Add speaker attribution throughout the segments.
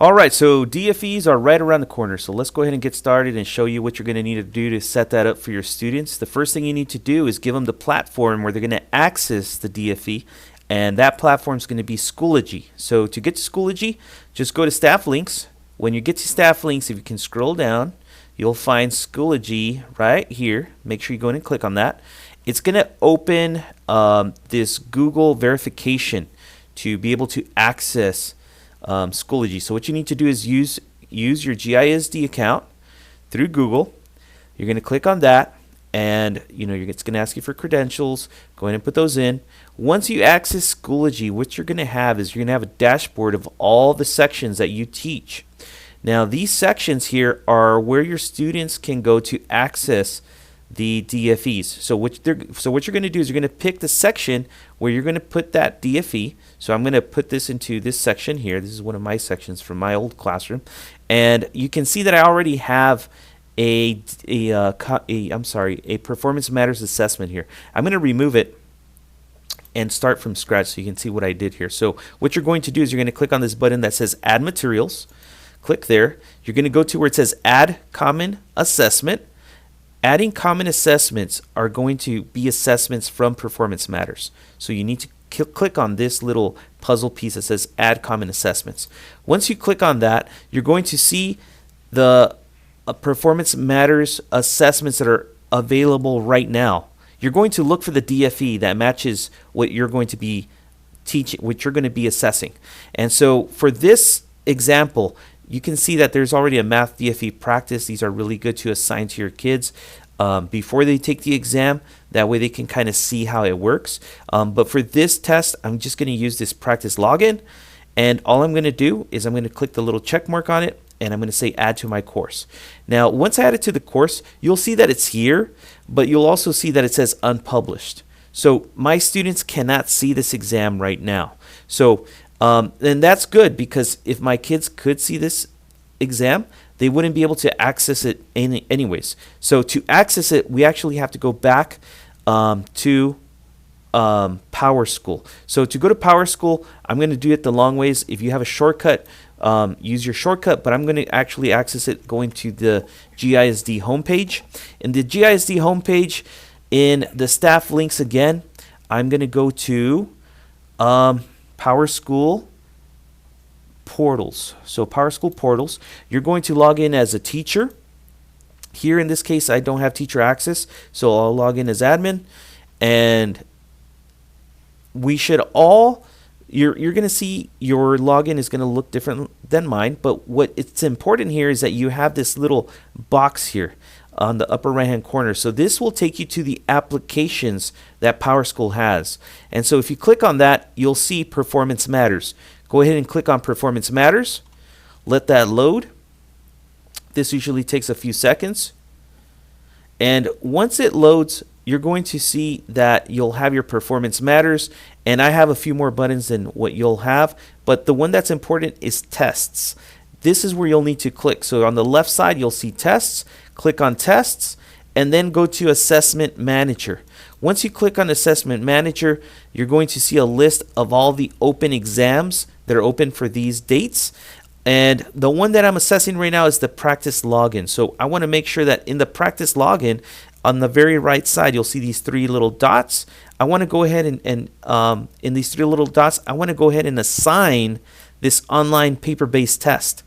Speaker 1: All right, so DFEs are right around the corner. So let's go ahead and get started and show you what you're going to need to do to set that up for your students. The first thing you need to do is give them the platform where they're going to access the DFE, and that platform is going to be Schoology. So to get to Schoology, just go to Staff Links. When you get to Staff Links, if you can scroll down, you'll find Schoology right here. Make sure you go in and click on that. It's going to open this Google verification to be able to access Schoology. So what you need to do is use your GISD account through Google. You're going to click on that, and it's going to ask you for credentials. Go ahead and put those in. Once you access Schoology, what you're going to have is you're going to have a dashboard of all the sections that you teach. Now these sections here are where your students can go to access the DFEs. So what you're going to do is you're going to pick the section where you're going to put that DFE. So I'm going to put this into this section here. This is one of my sections from my old classroom, and you can see that I already have a performance matters assessment here. I'm going to remove it and start from scratch so you can see what I did here. So what you're going to do is you're going to click on this button that says Add Materials. Click there. You're going to go to where it says Add Common Assessment. Adding common assessments are going to be assessments from Performance Matters. So you need to click on this little puzzle piece that says Add Common Assessments. Once you click on that, you're going to see the Performance Matters assessments that are available right now. You're going to look for the DFE that matches what you're going to be teaching, what you're going to be assessing. And so for this example, you can see that there's already a math DFE practice. These are really good to assign to your kids before they take the exam. That way they can kind of see how it works. But for this test, I'm just going to use this practice login. And all I'm going to do is I'm going to click the little check mark on it, and I'm going to say add to my course. Now, once I add it to the course, you'll see that it's here, but you'll also see that it says unpublished. So my students cannot see this exam right now. So and that's good, because if my kids could see this exam, they wouldn't be able to access it anyways. So to access it, we actually have to go back to Power School. So to go to Power School, I'm going to do it the long ways. If you have a shortcut, use your shortcut, but I'm going to actually access it going to the GISD homepage. In the GISD homepage, in the staff links again, I'm going to go to Power School Portals. So Power School Portals, you're going to log in as a teacher. Here in this case, I don't have teacher access, so I'll log in as admin, and we should all, you're going to see your login is going to look different than mine, but what it's important here is that you have this little box here on the upper right hand corner. So this will take you to the applications that Power School has. And so if you click on that, you'll see Performance Matters. Go ahead and click on Performance Matters. Let that load. This usually takes a few seconds. And once it loads, you're going to see that you'll have your Performance Matters, and I have a few more buttons than what you'll have, but the one that's important is Tests. This is where you'll need to click. So on the left side, you'll see Tests. Click on Tests, and then go to Assessment Manager. Once you click on Assessment Manager, you're going to see a list of all the open exams that are open for these dates. And the one that I'm assessing right now is the practice login. So I want to make sure that in the practice login, on the very right side, you'll see these three little dots. I want to go ahead and in these three little dots, I want to go ahead and assign this online paper-based test.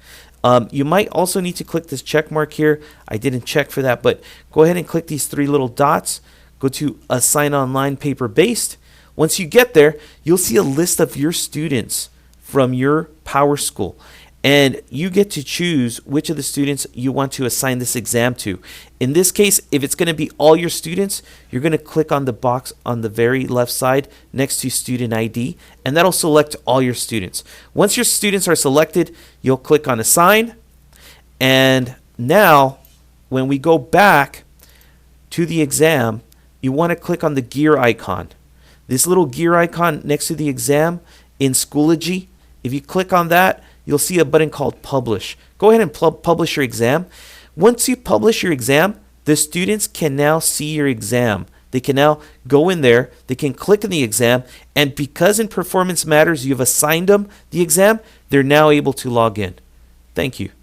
Speaker 1: You might also need to click this check mark here. I didn't check for that, but go ahead and click these three little dots. Go to Assign Online Paper-Based. Once you get there, you'll see a list of your students from your Power School, and you get to choose which of the students you want to assign this exam to. In this case, if it's going to be all your students, you're going to click on the box on the very left side next to Student ID, and that'll select all your students. Once your students are selected, you'll click on Assign, and now when we go back to the exam, you want to click on the gear icon. This little gear icon next to the exam in Schoology, if you click on that, you'll see a button called Publish. Go ahead and publish your exam. Once you publish your exam, the students can now see your exam. They can now go in there, they can click on the exam, and because in Performance Matters you've assigned them the exam, they're now able to log in. Thank you.